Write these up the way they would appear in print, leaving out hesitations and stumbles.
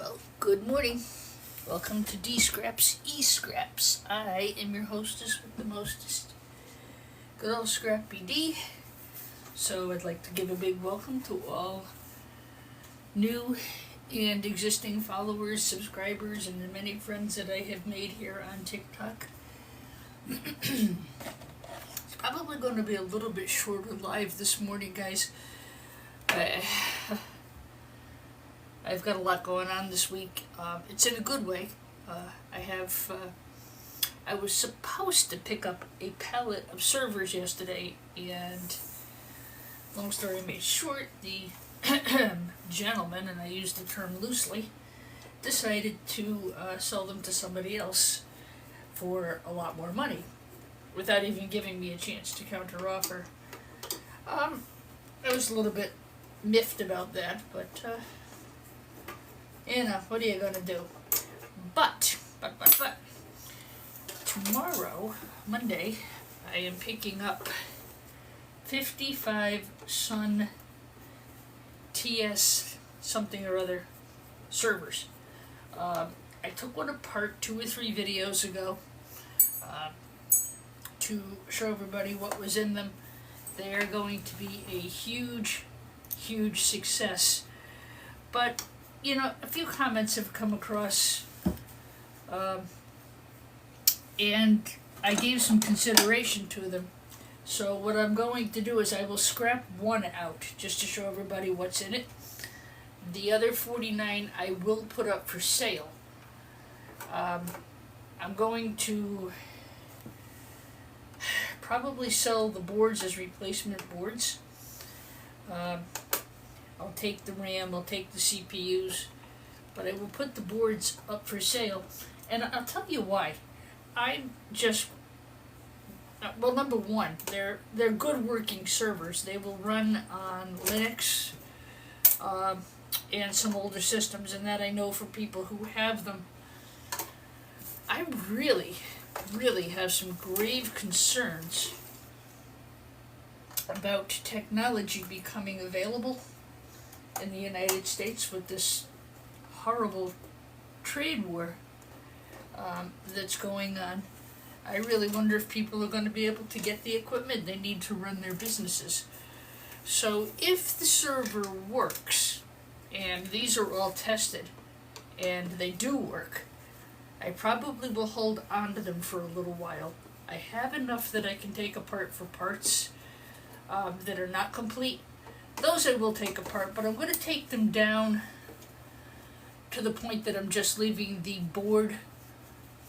Well, good morning. Welcome to D Scraps, E Scraps. I am your hostess with the mostest. Good old Scrappy D. So I'd like to give a big welcome to all new and existing followers, subscribers, and the many friends that I have made here on TikTok. It's probably going to be a little bit shorter live this morning, guys. I've got a lot going on this week. It's in a good way. I was supposed to pick up a pallet of servers yesterday, and long story made short, the gentleman, and I use the term loosely, decided to sell them to somebody else for a lot more money without even giving me a chance to counteroffer. I was a little bit miffed about that, but what are you gonna do? But, tomorrow, Monday, I am picking up 55 Sun TS something or other servers. I took one apart 2 or 3 videos ago to show everybody what was in them. They are going to be a huge success. But you know, a few comments have come across, and I gave some consideration to them. So what I'm going to do is I will scrap one out just to show everybody what's in it. The other 49 I will put up for sale. I'm going to probably sell the boards as replacement boards. I'll take the RAM, I'll take the CPUs, but I will put the boards up for sale. And I'll tell you why. Well, number one, they're good working servers. They will run on Linux and some older systems, and that I know from people who have them. I really have some grave concerns about technology becoming available in the United States with this horrible trade war that's going on. I really wonder if people are going to be able to get the equipment they need to run their businesses. So if the server works, and these are all tested, and they do work, I probably will hold on to them for a little while. I have enough that I can take apart for parts that are not complete. Those I will take apart, but I'm going to take them down to the point that I'm just leaving the board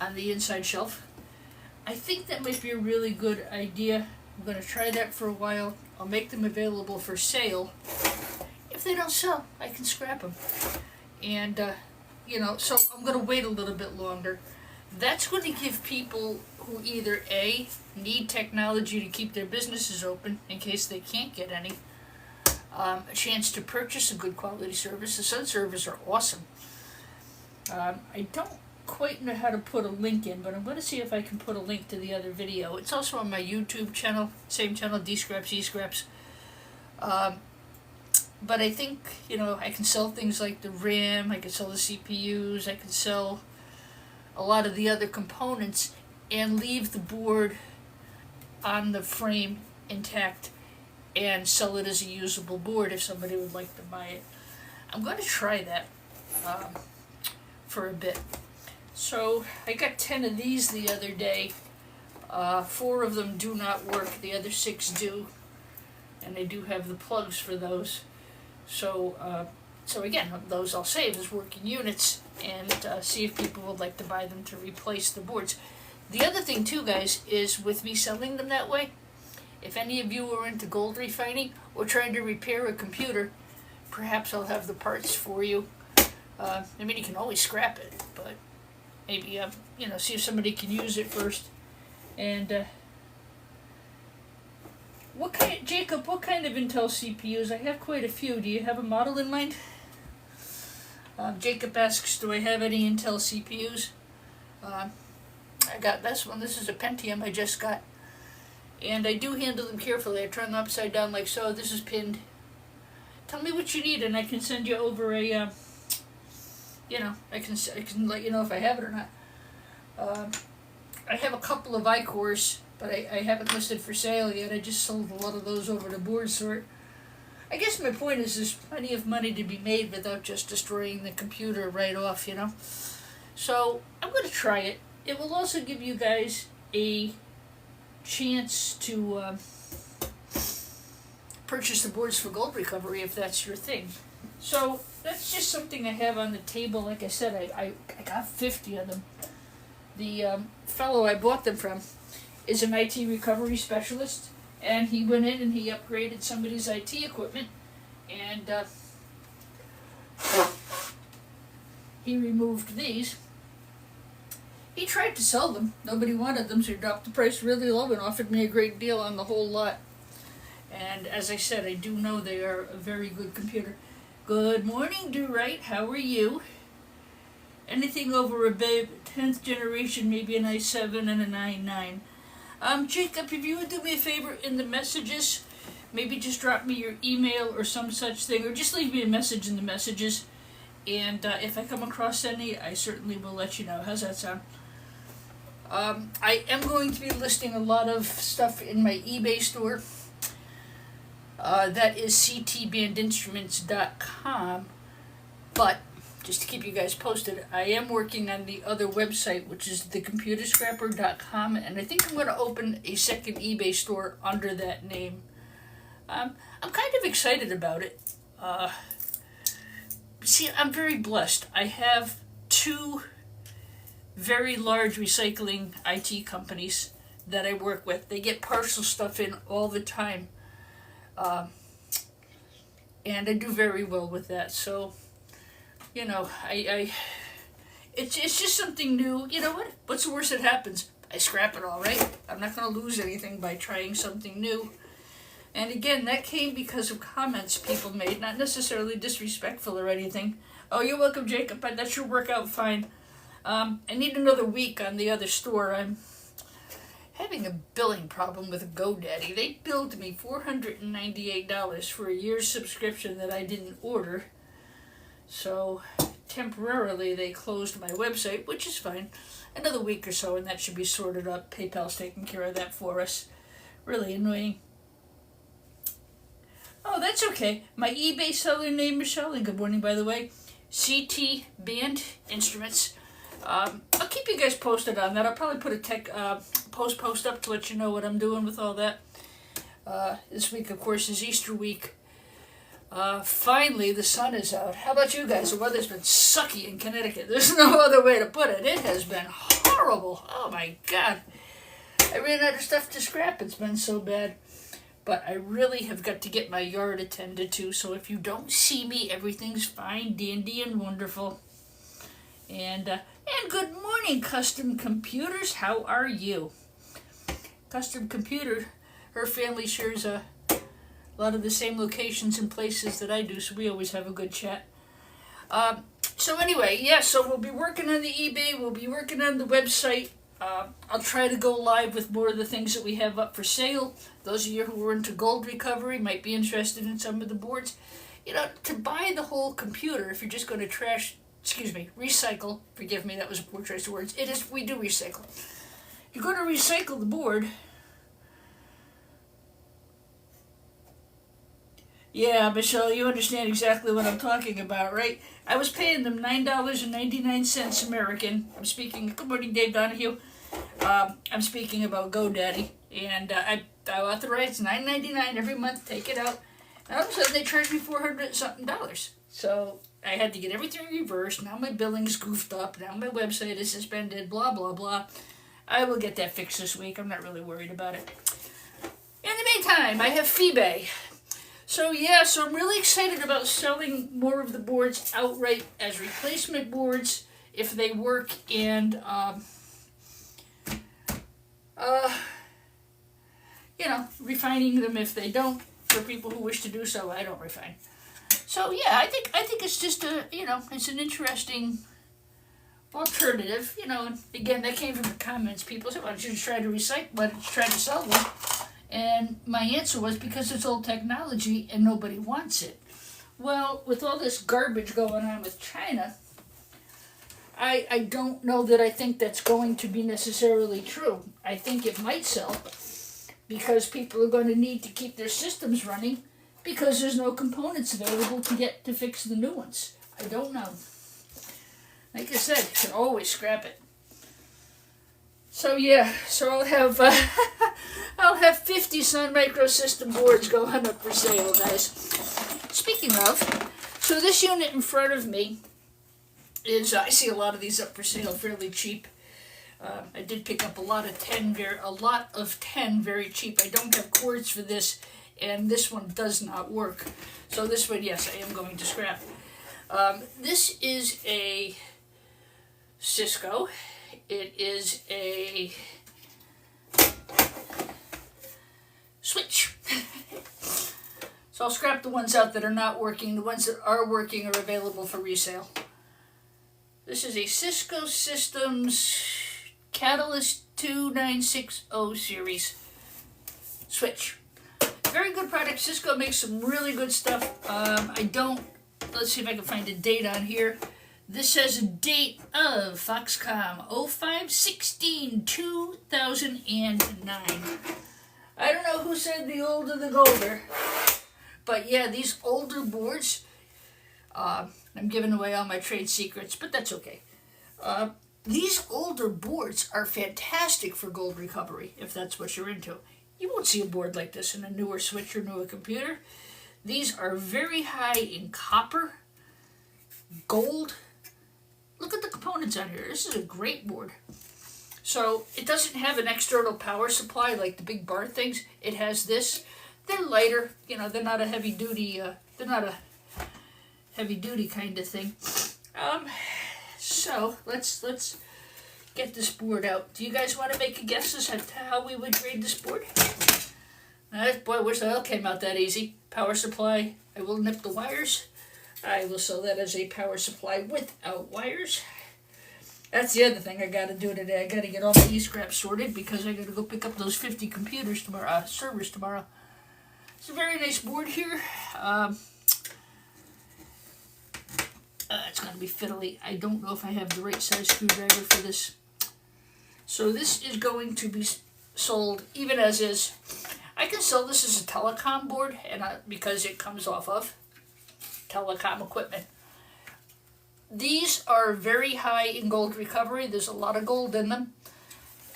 on the inside shelf. I think that might be a really good idea. I'm going to try that for a while. I'll make them available for sale. If they don't sell, I can scrap them. And, so I'm going to wait a little bit longer. That's going to give people who either A, need technology to keep their businesses open in case they can't get any, a chance to purchase a good quality service. The Sun servers are awesome. I don't quite know how to put a link in, but I'm going to see if I can put a link to the other video. It's also on my YouTube channel, same channel, D Scraps, E Scraps. But I think, I can sell things like the RAM, I can sell the CPUs, I can sell a lot of the other components and leave the board on the frame intact and sell it as a usable board if somebody would like to buy it. I'm going to try that for a bit. So I got 10 of these the other day. 4 of them do not work. The other 6 do. And I do have the plugs for those. So again, those I'll save as working units and see if people would like to buy them to replace the boards. The other thing too, guys, is with me selling them that way, if any of you are into gold refining or trying to repair a computer, perhaps I'll have the parts for you. You can always scrap it, but maybe, see if somebody can use it first. And, Jacob, what kind of Intel CPUs? I have quite a few. Do you have a model in mind? Jacob asks, do I have any Intel CPUs? I got this one. This is a Pentium I just got. And I do handle them carefully. I turn them upside down like so. This is pinned. Tell me what you need and I can send you over a I can let you know if I have it or not. I have a couple of iCores, but I haven't listed for sale yet. I just sold a lot of those over to Board Sort. I guess my point is there's plenty of money to be made without just destroying the computer right off, So I'm going to try it. It will also give you guys a chance to purchase the boards for gold recovery if that's your thing. So that's just something I have on the table. Like I said, I got 50 of them. The fellow I bought them from is an IT recovery specialist, and he went in and he upgraded somebody's IT equipment, and he removed these. He tried to sell them. Nobody wanted them, so he dropped the price really low and offered me a great deal on the whole lot. And as I said, I do know they are a very good computer. Good morning, Do-Right. How are you? Anything over a 10th generation, maybe an i7 and a 9.9. Jacob, if you would do me a favor in the messages, maybe just drop me your email or some such thing, or just leave me a message in the messages. And if I come across any, I certainly will let you know. How's that sound? I am going to be listing a lot of stuff in my eBay store. That is ctbandinstruments.com. But, just to keep you guys posted, I am working on the other website, which is thecomputerscrapper.com, and I think I'm going to open a second eBay store under that name. I'm kind of excited about it. See, I'm very blessed. I have two very large recycling IT companies that I work with. They get partial stuff in all the time. And I do very well with that. So, it's just something new. You know what? What's the worst that happens? I scrap it all, right? I'm not going to lose anything by trying something new. And again, that came because of comments people made, not necessarily disrespectful or anything. Oh, you're welcome, Jacob, but that should work out fine. I need another week on the other store. I'm having a billing problem with GoDaddy. They billed me $498 for a year's subscription that I didn't order. So, temporarily, they closed my website, which is fine. Another week or so, and that should be sorted up. PayPal's taking care of that for us. Really annoying. Oh, that's okay. My eBay seller name is Michelle, and good morning, by the way. CT Band Instruments. I'll keep you guys posted on that. I'll probably put a tech post up to let you know what I'm doing with all that. This week, of course, is Easter week. Finally, the sun is out. How about you guys? The weather's been sucky in Connecticut. There's no other way to put it. It has been horrible. Oh, my God. I ran out of stuff to scrap. It's been so bad. But I really have got to get my yard attended to, so if you don't see me, everything's fine, dandy, and wonderful. And good morning, Custom Computers. How are you? Custom Computer, her family shares a lot of the same locations and places that I do, so we always have a good chat. So anyway, so we'll be working on the eBay, we'll be working on the website. I'll try to go live with more of the things that we have up for sale. Those of you who are into gold recovery might be interested in some of the boards. To buy the whole computer, if you're just going to recycle, forgive me, that was a poor choice of words. We do recycle. You're going to recycle the board. Yeah, Michelle, you understand exactly what I'm talking about, right? I was paying them $9.99 American. I'm speaking, good morning, Dave Donahue. I'm speaking about GoDaddy, and I authorized $9.99 every month, take it out, and all of a sudden they charged me $400-something. So I had to get everything reversed. Now my billing's goofed up. Now my website is suspended, blah, blah, blah. I will get that fixed this week. I'm not really worried about it. In the meantime, I have Feebay. So I'm really excited about selling more of the boards outright as replacement boards if they work, and refining them if they don't, for people who wish to do so. I don't refine. So I think it's just it's an interesting alternative. And again, that came from the comments. People said, "Why don't you just try to recycle? Why don't you try to sell them?" And my answer was, because it's old technology and nobody wants it. Well, with all this garbage going on with China, I don't know that I think that's going to be necessarily true. I think it might sell because people are going to need to keep their systems running because there's no components available to get to fix the new ones. I don't know. Like I said, you can always scrap it. So yeah, so I'll have I'll have 50 Sun Microsystem boards going up for sale, guys. Speaking of, so this unit in front of me is I see a lot of these up for sale fairly cheap. I did pick up a lot of 10 very cheap. I don't have cords for this, and this one does not work. So this one, yes, I am going to scrap. This is a Cisco. It is a switch. So I'll scrap the ones out that are not working. The ones that are working are available for resale. This is a Cisco Systems Catalyst 2960 series switch. Very good product. Cisco makes some really good stuff. Let's see if I can find a date on here. This says a date of Foxconn 05/16/2009. I don't know who said the older the golder, but yeah, these older boards, I'm giving away all my trade secrets, but that's okay. These older boards are fantastic for gold recovery, if that's what you're into. You won't see a board like this in a newer switch or newer computer. These are very high in copper, gold. Look at the components on here. This is a great board. So it doesn't have an external power supply like the big bar things. It has this. They're lighter. You know, they're not a heavy duty. Kind of thing. So let's get this board out. Do you guys want to make a guess as to how we would grade this board? Boy, I wish the oil came out that easy. Power supply. I will nip the wires. I will sell that as a power supply without wires. That's the other thing I got to do today. I got to get all my e-scrap sorted because I got to go pick up those 50 computers tomorrow, servers tomorrow. It's a very nice board here. It's going to be fiddly. I don't know if I have the right size screwdriver for this. So this is going to be sold even as is. I can sell this as a telecom board and because it comes off of telecom equipment. These are very high in gold recovery. There's a lot of gold in them.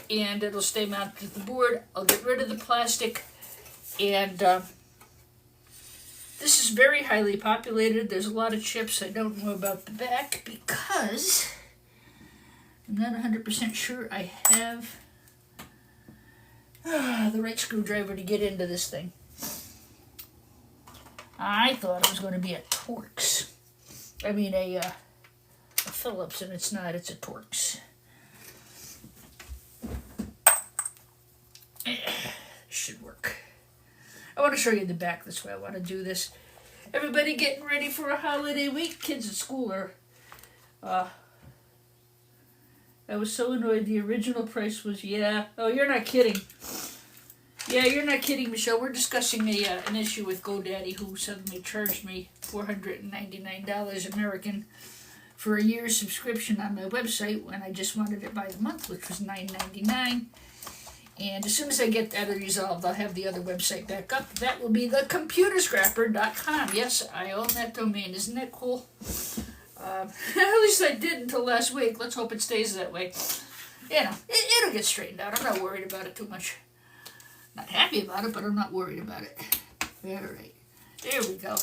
And it'll stay mounted to the board. I'll get rid of the plastic. And this is very highly populated. There's a lot of chips. I don't know about the back because I'm not 100% sure I have the right screwdriver to get into this thing. I thought it was going to be a Torx. I mean a Phillips, and it's not. It's a Torx. Should work. I want to show you the back. That's why I want to do this. Everybody getting ready for a holiday week. Kids at school are. I was so annoyed. The original price was Oh, you're not kidding. Yeah, you're not kidding, Michelle. We're discussing an issue with GoDaddy, who suddenly charged me $499 American for a year's subscription on my website when I just wanted it by the month, which was $9.99. And as soon as I get that resolved, I'll have the other website back up. That will be thecomputerscrapper.com. Yes, I own that domain. Isn't that cool? At least I did until last week. Let's hope it stays that way. You know, it'll get straightened out. I'm not worried about it too much. Not happy about it, but I'm not worried about it. All right. There we go.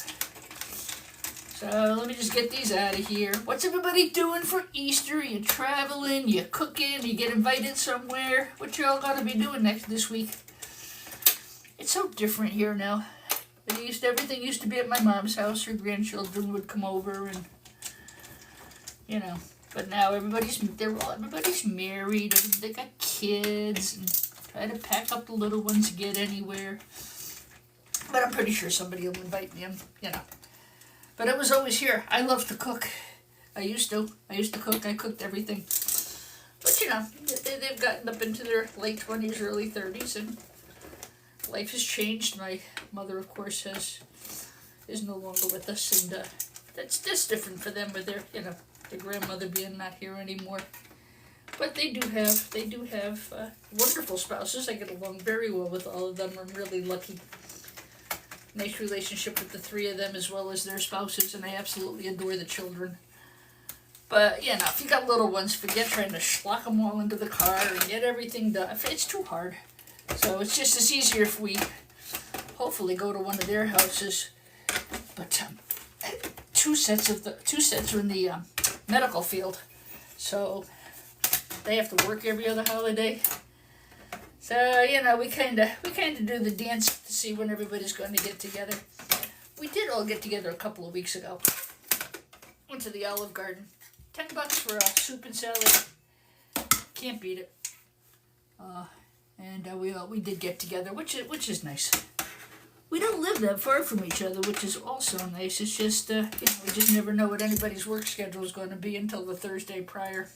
So let me just get these out of here. What's everybody doing for Easter? You traveling? You cooking? You get invited somewhere? What you all gonna be doing this week? It's so different here now. Everything used to be at my mom's house. Her grandchildren would come over, and you know. But now everybody's married. They got kids, and try to pack up the little ones to get anywhere. But I'm pretty sure somebody will invite me. You know. But it was always here. I love to cook. I used to cook. I cooked everything. But you know, they've gotten up into their late 20s, early 30s, and life has changed. My mother, of course, is no longer with us, and that's different for them with their the grandmother being not here anymore. But they do have wonderful spouses. I get along very well with all of them. I'm really lucky. Nice relationship with the three of them as well as their spouses, and I absolutely adore the children. But, yeah, now, if you got little ones, forget trying to schlock them all into the car and get everything done. It's too hard. So it's just as easier if we hopefully go to one of their houses. But two sets are in the medical field, so they have to work every other holiday. So, you know, we kind of do the dance to see when everybody's going to get together. We did all get together a couple of weeks ago. Went to the Olive Garden. $10 for a soup and salad. Can't beat it. And we did get together, which is nice. We don't live that far from each other, which is also nice. It's just, you know, we just never know what anybody's work schedule is going to be until the Thursday prior.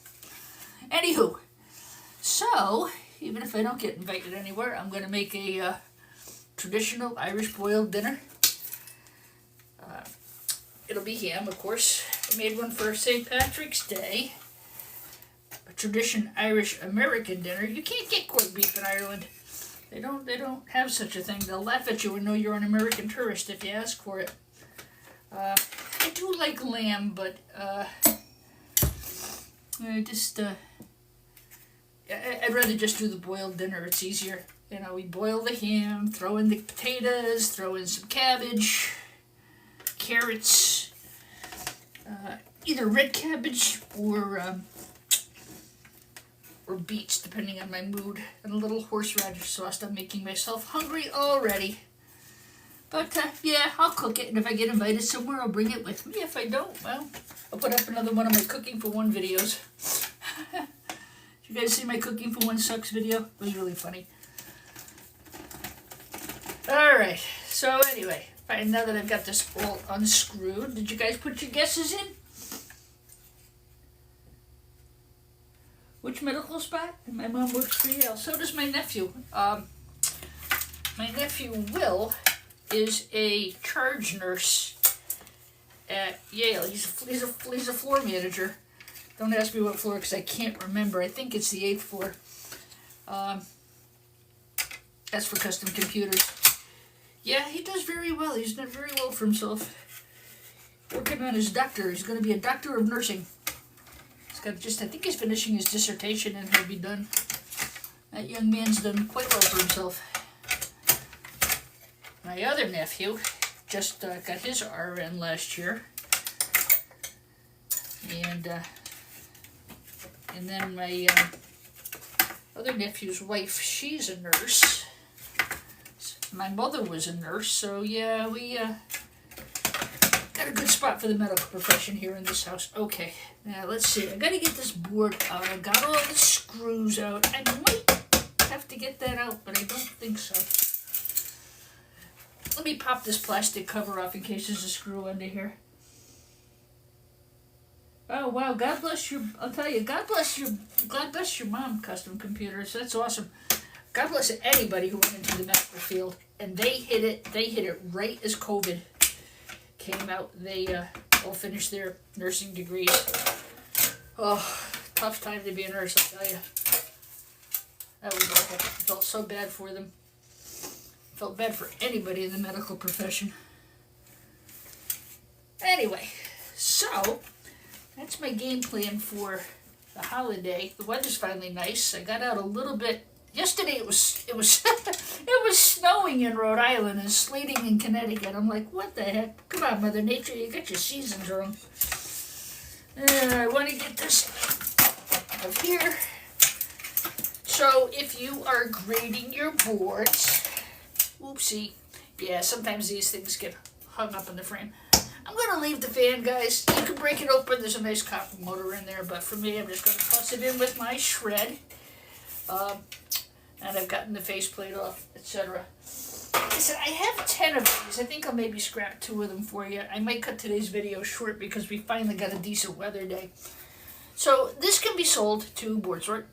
Anywho, so, even if I don't get invited anywhere, I'm going to make a traditional Irish boiled dinner. It'll be ham, of course. I made one for St. Patrick's Day. A tradition Irish American dinner. You can't get corned beef in Ireland. They don't have such a thing. They'll laugh at you and know you're an American tourist if you ask for it. I do like lamb, but I'd rather just do the boiled dinner. It's easier. You know, we boil the ham, throw in the potatoes, throw in some cabbage, carrots, either red cabbage or beets, depending on my mood, and a little horseradish sauce. I'm making myself hungry already. But, yeah, I'll cook it, and if I get invited somewhere, I'll bring it with me. If I don't, well, I'll put up another one of my Cooking for One videos. Did you guys see my Cooking for One Sucks video? It was really funny. Alright, so anyway, now that I've got this all unscrewed, did you guys put your guesses in? Which medical spot? My mom works for Yale. So does my nephew. My nephew Will is a charge nurse at Yale. He's a floor manager. Don't ask me what floor because I can't remember. I think it's the 8th floor. That's for custom computers. Yeah, he does very well. He's done very well for himself. Working on his doctor. He's going to be a doctor of nursing. I think he's finishing his dissertation and he'll be done. That young man's done quite well for himself. My other nephew just got his RN last year. And then my other nephew's wife, she's a nurse. My mother was a nurse, so yeah, we got a good spot for the medical profession here in this house. Okay, now let's see. I gotta get this board out. I got all the screws out. I might have to get that out, but I don't think so. Let me pop this plastic cover off in case there's a screw under here. Oh wow, God bless your, I'll tell you, God bless your mom, Custom Computers. That's awesome. God bless anybody who went into the medical field, and they hit it right as COVID came out. They all finished their nursing degrees. Oh, tough time to be a nurse, I'll tell you. That was awful. I felt so bad for them. Felt bad for anybody in the medical profession. Anyway, so that's my game plan for the holiday. The weather's finally nice. I got out a little bit. Yesterday it was it was snowing in Rhode Island and sleeting in Connecticut. I'm like, what the heck? Come on, Mother Nature, you got your seasons wrong. I want to get this out of here. So if you are grading your boards, whoopsie, yeah, sometimes these things get hung up in the frame. I'm going to leave the fan, guys. You can break it open. There's a nice copper motor in there, but for me, I'm just going to toss it in with my shred. And I've gotten the faceplate off, etc. Listen, I have 10 of these. I think I'll maybe scrap 2 of them for you. I might cut today's video short because we finally got a decent weather day. So this can be sold to BoardSort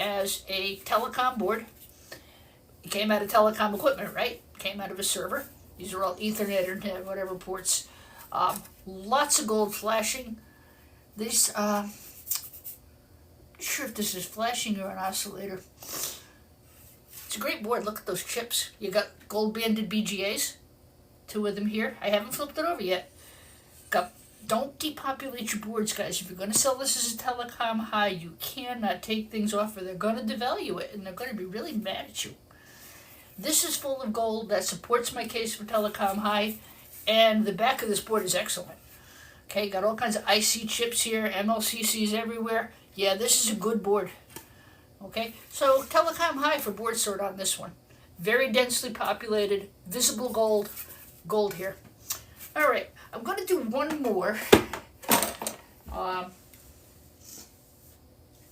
as a telecom board. It came out of telecom equipment, right? Came out of a server. These are all Ethernet or whatever ports. Lots of gold flashing. This, not sure if this is flashing or an oscillator. It's a great board. Look at those chips. You got gold banded BGAs. 2 of them here. I haven't flipped it over yet. Don't depopulate your boards, guys. If you're going to sell this as a telecom high, you cannot take things off or they're going to devalue it and they're going to be really mad at you. This is full of gold. That supports my case for telecom high, and the back of this board is excellent. Okay, got all kinds of IC chips here, MLCCs everywhere. Yeah, this is a good board. Okay, so telecom high for board sort on this one. Very densely populated, visible gold here. All right, I'm going to do one more.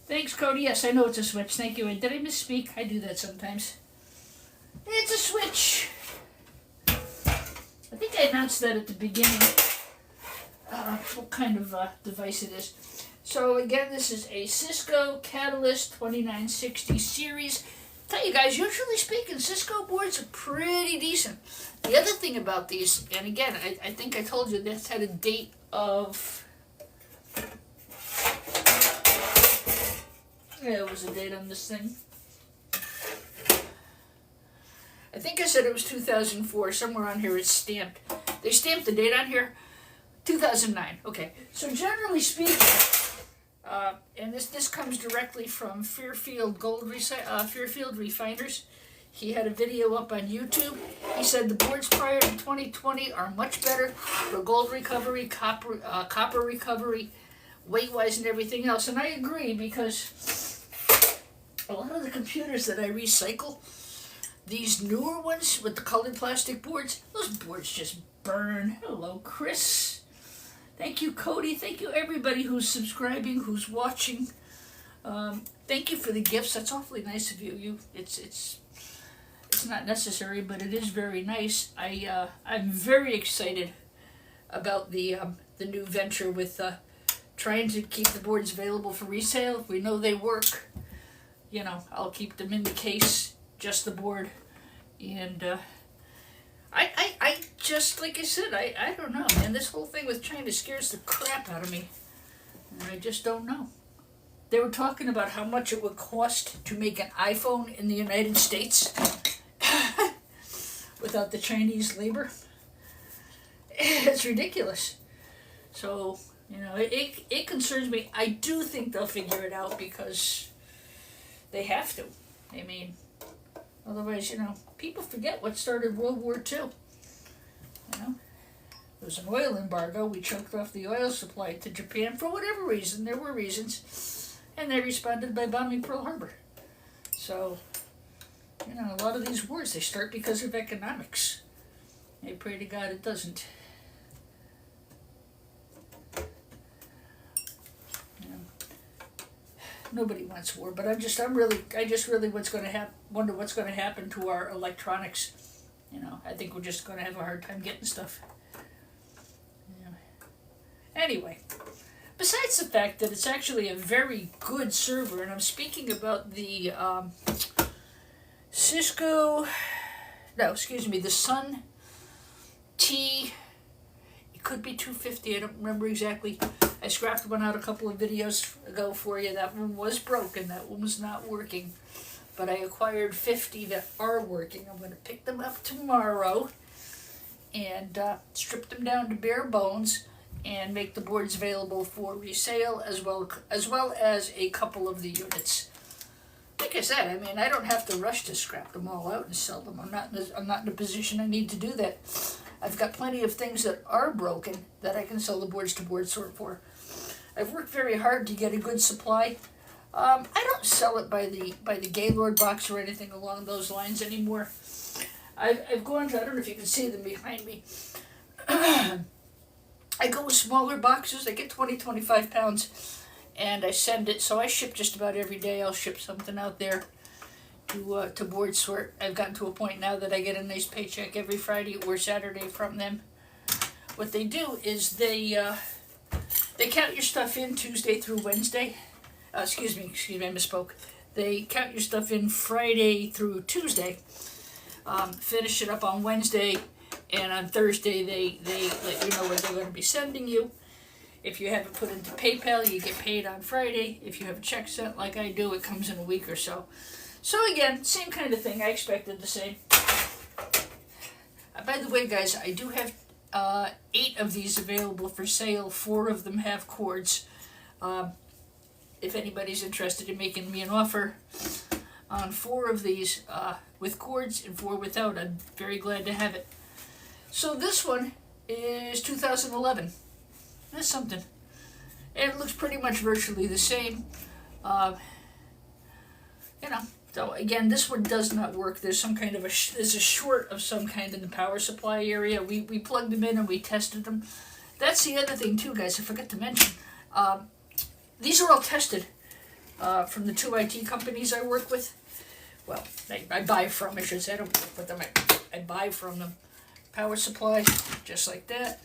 Thanks, Cody. Yes, I know it's a switch. Thank you. And did I misspeak? I do that sometimes. It's a switch. I think I announced that at the beginning. What kind of device it is. So again, this is a Cisco Catalyst 2960 series. Tell you guys, usually speaking, Cisco boards are pretty decent. The other thing about these, and again, I think I told you this had a date of... Yeah, there was a date on this thing. I think I said it was 2004. Somewhere on here it's stamped. They stamped the date on here. 2009. Okay. So generally speaking, and this comes directly from Fairfield Fairfield Refiners. He had a video up on YouTube. He said the boards prior to 2020 are much better for gold recovery, copper recovery, weight-wise, and everything else. And I agree, because a lot of the computers that I recycle, these newer ones with the colored plastic boards, those boards just burn. Hello, Chris. Thank you, Cody. Thank you, everybody who's subscribing, who's watching. Thank you for the gifts. That's awfully nice of you. It's not necessary, but it is very nice. I'm very excited about the new venture with trying to keep the boards available for resale. If we know they work, you know, I'll keep them in the case, just the board. And I just, like I said, I don't know, man. This whole thing with China scares the crap out of me. And I just don't know. They were talking about how much it would cost to make an iPhone in the United States without the Chinese labor. It's ridiculous. So, you know, it concerns me. I do think they'll figure it out because they have to. I mean, otherwise, you know, people forget what started World War II. You know, there was an oil embargo. We choked off the oil supply to Japan for whatever reason. There were reasons. And they responded by bombing Pearl Harbor. So, you know, a lot of these wars, they start because of economics. I pray to God it doesn't. You know, nobody wants war, but I just really wonder what's going to happen to our electronics. You know, I think we're just going to have a hard time getting stuff. You know. Anyway, besides the fact that it's actually a very good server, and I'm speaking about the the Sun T, it could be 250, I don't remember exactly. I scrapped one out a couple of videos ago for you. That one was broken, that one was not working. But I acquired 50 that are working. I'm going to pick them up tomorrow and strip them down to bare bones and make the boards available for resale, as well as a couple of the units. Like I said, I mean, I don't have to rush to scrap them all out and sell them. I'm not in a position I need to do that. I've got plenty of things that are broken that I can sell the boards to board sort for. I've worked very hard to get a good supply. I don't sell it by the Gaylord box or anything along those lines anymore. I've gone to, I don't know if you can see them behind me. I go with smaller boxes. I get 20, 25 pounds, and I send it. So I ship just about every day. I'll ship something out there to board sort. I've gotten to a point now that I get a nice paycheck every Friday or Saturday from them. What they do is they count your stuff in Tuesday through Wednesday. Excuse me, I misspoke. They count your stuff in Friday through Tuesday, finish it up on Wednesday, and on Thursday they let you know where they're going to be sending you. If you have it put into PayPal, you get paid on Friday. If you have a check sent like I do, it comes in a week or so. So again, same kind of thing. I expected the same. By the way, guys, I do have 8 of these available for sale. 4 of them have cords. If anybody's interested in making me an offer on 4 of these with cords and 4 without, I'm very glad to have it. So this one is 2011. That's something. And it looks pretty much virtually the same. So again, this one does not work. There's some kind of there's a short of some kind in the power supply area. We plugged them in and we tested them. That's the other thing too, guys. I forgot to mention. These are all tested from the 2 IT companies I work with. Well, I buy from, I should say. I don't work with them. I buy from them. Power supply, just like that.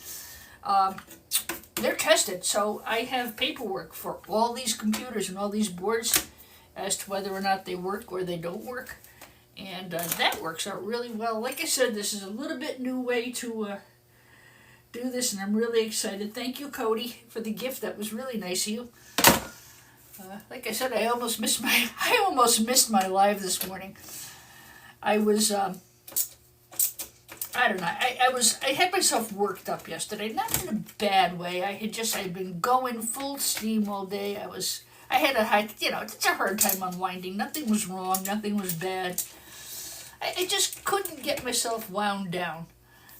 They're tested, so I have paperwork for all these computers and all these boards as to whether or not they work or they don't work. And that works out really well. Like I said, this is a little bit new way to do this, and I'm really excited. Thank you, Cody, for the gift. That was really nice of you. Like I said, I almost missed my live this morning. I was I don't know. I had myself worked up yesterday, not in a bad way. I'd been going full steam all day. I had it's a hard time unwinding. Nothing was wrong. Nothing was bad. I just couldn't get myself wound down.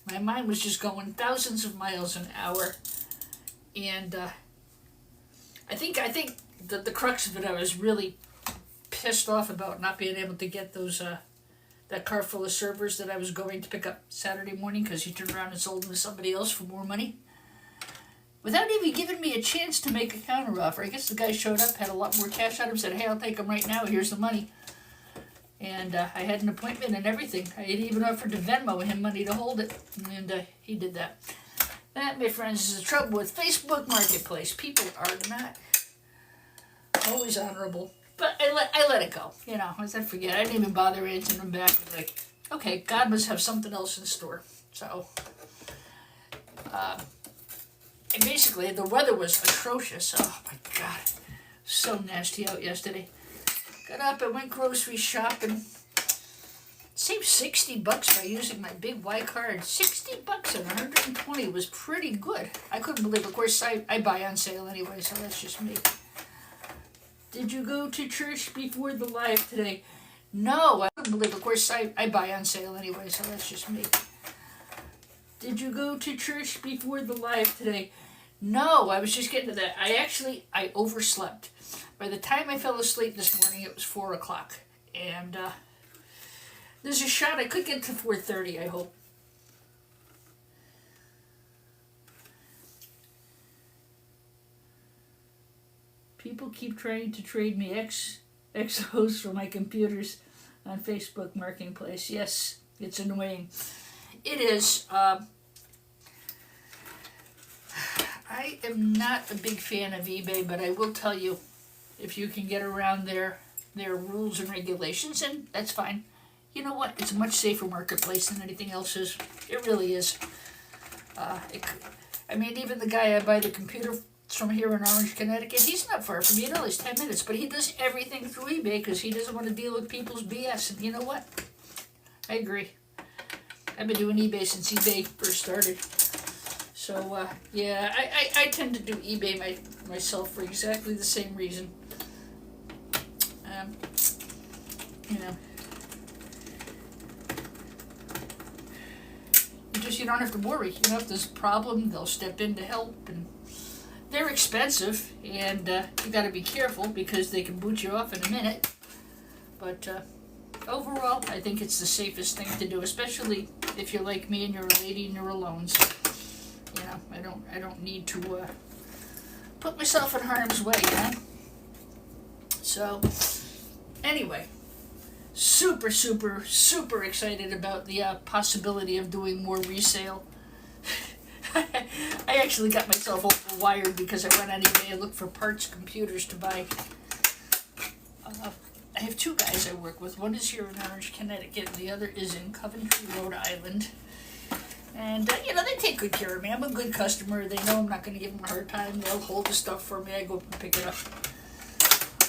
My mind was just going thousands of miles an hour. And I think the crux of it, I was really pissed off about not being able to get those that car full of servers that I was going to pick up Saturday morning, because he turned around and sold them to somebody else for more money without even giving me a chance to make a counteroffer. I guess the guy showed up, had a lot more cash on him, said, "Hey, I'll take them right now. Here's the money." And I had an appointment and everything. I had even offered to Venmo him money to hold it, and he did that. That, my friends, is the trouble with Facebook Marketplace. People are not always honorable. But I let it go, as I forget. I didn't even bother answering them back. I was like, okay, God must have something else in store. So, and basically, the weather was atrocious. Oh, my God. So nasty out yesterday. Got up and went grocery shopping. Saved $60 by using my big Y card. $60 and 120 was pretty good. I couldn't believe it. Of course, I buy on sale anyway, so that's just me. Did you go to church before the live today? No, I couldn't believe it. Of course, I buy on sale anyway, so that's just me. Did you go to church before the live today? No, I was just getting to that. I overslept. By the time I fell asleep this morning, it was 4 o'clock. And there's a shot I could get to 4:30, I hope. People keep trying to trade me XOs for my computers on Facebook Marketplace. Yes, it's annoying. It is. I am not a big fan of eBay, but I will tell you, if you can get around their rules and regulations, and that's fine. You know what? It's a much safer marketplace than anything else is. It really is. Even the guy I buy the computer from here in Orange, Connecticut, he's not far from me at all. He's 10 minutes, but he does everything through eBay because he doesn't want to deal with people's BS. And you know what? I agree. I've been doing eBay since eBay first started. So, yeah, I tend to do eBay myself for exactly the same reason. You don't have to worry. If there's a problem, they'll step in to help, and they're expensive, and you got to be careful because they can boot you off in a minute. But overall, I think it's the safest thing to do, especially if you're like me and you're a lady and you're alone. So, I don't need to put myself in harm's way, So, anyway, super, super, super excited about the possibility of doing more resale. I actually got myself overwired because I went on eBay and looked for parts computers to buy. I have 2 guys I work with. One is here in Orange, Connecticut, and the other is in Coventry, Rhode Island. And, they take good care of me. I'm a good customer. They know I'm not going to give them a hard time. They'll hold the stuff for me. I go up and pick it up.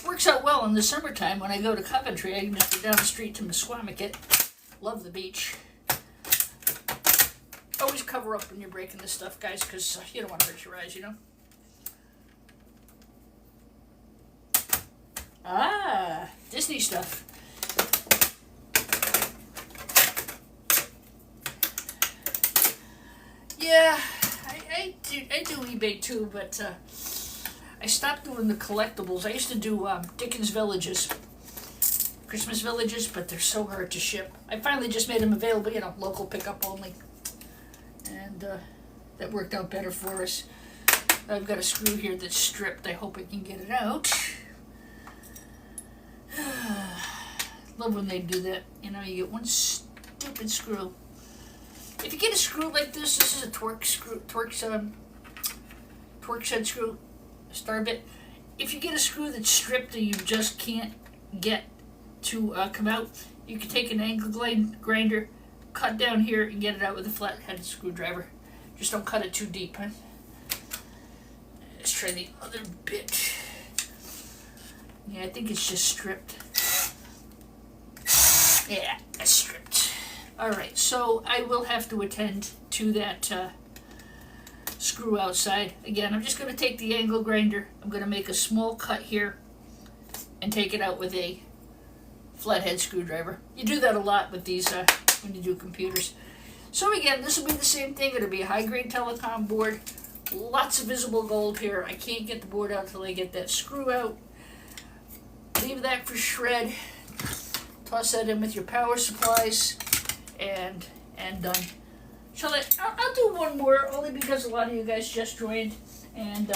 Works out well in the summertime when I go to Coventry. I can just go down the street to Mesquamicut. Love the beach. Always cover up when you're breaking this stuff, guys, because you don't want to hurt your eyes, Ah, Disney stuff. Yeah, I do eBay too, but I stopped doing the collectibles. I used to do Dickens Villages, Christmas Villages, but they're so hard to ship. I finally just made them available, local pickup only. And that worked out better for us. I've got a screw here that's stripped. I hope I can get it out. Love when they do that. You get one stupid screw. If you get a screw like this is a Torx head screw, star bit. If you get a screw that's stripped and you just can't get to come out, you can take an angle grinder, cut down here, and get it out with a flat-headed screwdriver. Just don't cut it too deep, huh? Let's try the other bit. Yeah, I think it's just stripped. Yeah, that's stripped. Alright, so I will have to attend to that screw outside. Again, I'm just going to take the angle grinder. I'm going to make a small cut here and take it out with a flathead screwdriver. You do that a lot with these when you do computers. So again, this will be the same thing. It'll be a high-grade telecom board. Lots of visible gold here. I can't get the board out until I get that screw out. Leave that for shred. Toss that in with your power supplies. And done. I'll do one more, only because a lot of you guys just joined. And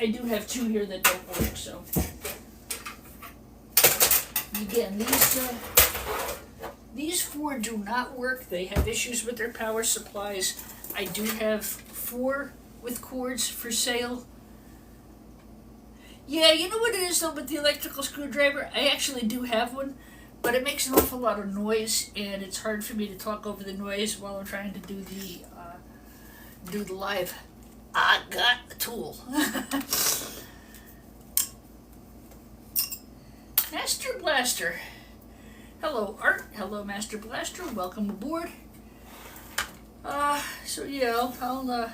I do have two here that don't work, so. Again, these four do not work. They have issues with their power supplies. I do have 4 with cords for sale. Yeah, you know what it is though with the electrical screwdriver? I actually do have one, but it makes an awful lot of noise, and it's hard for me to talk over the noise while I'm trying to do the live. I got the tool. Master Blaster. Hello, Art. Hello, Master Blaster. Welcome aboard. So yeah, I'll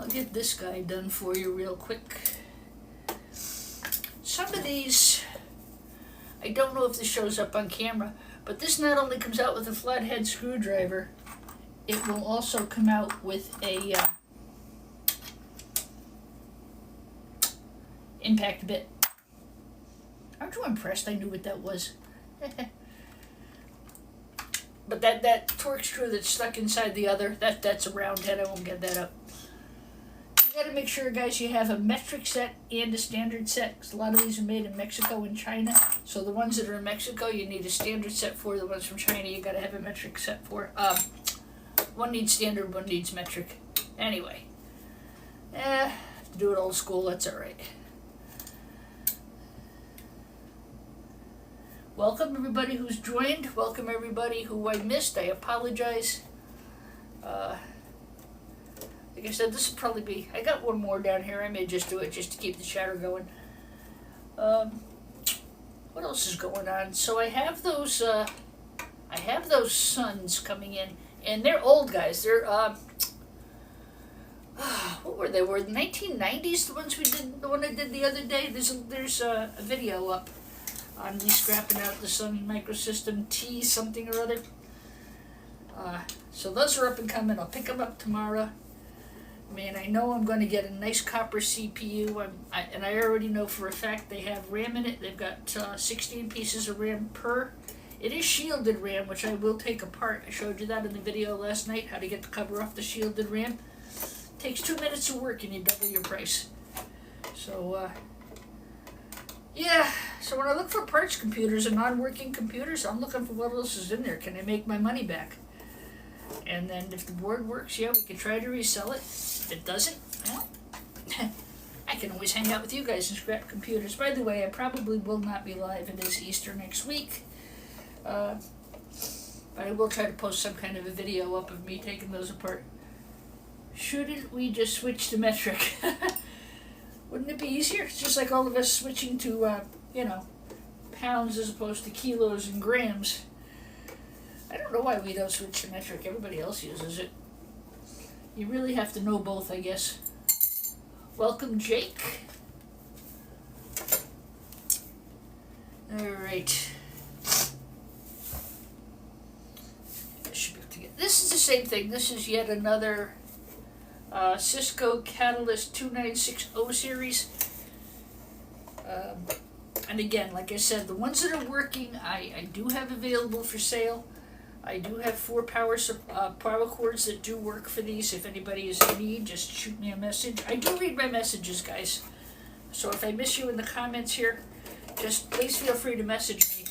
get this guy done for you real quick. Some of these, I don't know if this shows up on camera, but this not only comes out with a flathead screwdriver, it will also come out with a impact bit. Aren't you impressed I knew what that was? But that Torx screw that's stuck inside the other, that's a round head. I won't get that up. You got to make sure, guys, you have a metric set and a standard set, because a lot of these are made in Mexico and China. So the ones that are in Mexico, you need a standard set for. The ones from China, you got to have a metric set for. One needs standard, one needs metric. Anyway, do it old school. That's all right. Welcome everybody who's joined. Welcome everybody who I missed. I apologize. Like I said, this will probably be... I got one more down here. I may just do it just to keep the chatter going. What else is going on? So I have those Suns coming in, and they're old guys. They're what were they? Were the 1990s the ones we did? The one I did the other day. There's a video up on me scrapping out the Sun Microsystem T something or other. So those are up and coming. I'll pick them up tomorrow. Man, I know I'm going to get a nice copper CPU, and I already know for a fact they have RAM in it. They've got 16 pieces of RAM per. It is shielded RAM, which I will take apart. I showed you that in the video last night, how to get the cover off the shielded RAM. Takes 2 minutes of work and you double your price. So, yeah. So when I look for parts computers and non-working computers, I'm looking for what else is in there. Can I make my money back? And then if the board works, yeah, we can try to resell it. If it doesn't, well, I can always hang out with you guys and scrap computers. By the way, I probably will not be live. It is Easter next week. But I will try to post some kind of a video up of me taking those apart. Shouldn't we just switch to metric? Wouldn't it be easier? It's just like all of us switching to, pounds as opposed to kilos and grams. I don't know why we don't switch to metric. Everybody else uses it. You really have to know both, I guess. Welcome, Jake. Alright. This is the same thing. This is yet another Cisco Catalyst 2960 series. And again, like I said, the ones that are working, I do have available for sale. I do have 4 power cords that do work for these. If anybody is in need, just shoot me a message. I do read my messages, guys. So if I miss you in the comments here, just please feel free to message me.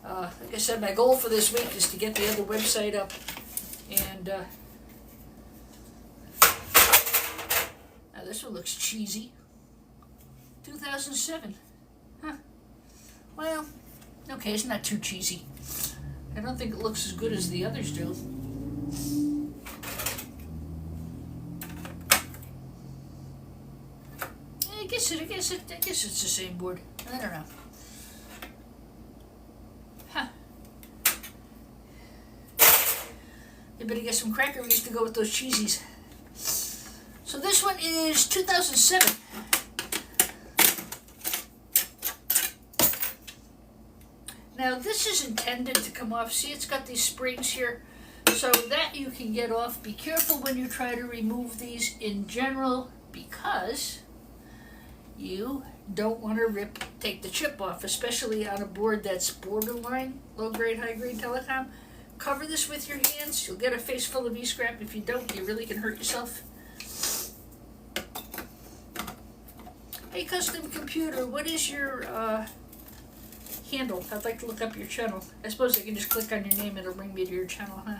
Like I said, my goal for this week is to get the other website up. And now this one looks cheesy. 2007. Huh. Well, okay, it's not too cheesy. I don't think it looks as good as the others do. I guess it's the same board. I don't know. Huh. You better get some crackeries to go with those cheesies. So this one is 2007. Now this is intended to come off. See, it's got these springs here, so that you can get off. Be careful when you try to remove these in general, because you don't want to take the chip off, especially on a board that's borderline low-grade, high-grade telecom. Cover this with your hands. You'll get a face full of E-scrap. If you don't, you really can hurt yourself. Hey, custom computer, what is your handle? I'd like to look up your channel. I suppose I can just click on your name. It'll bring me to your channel, huh?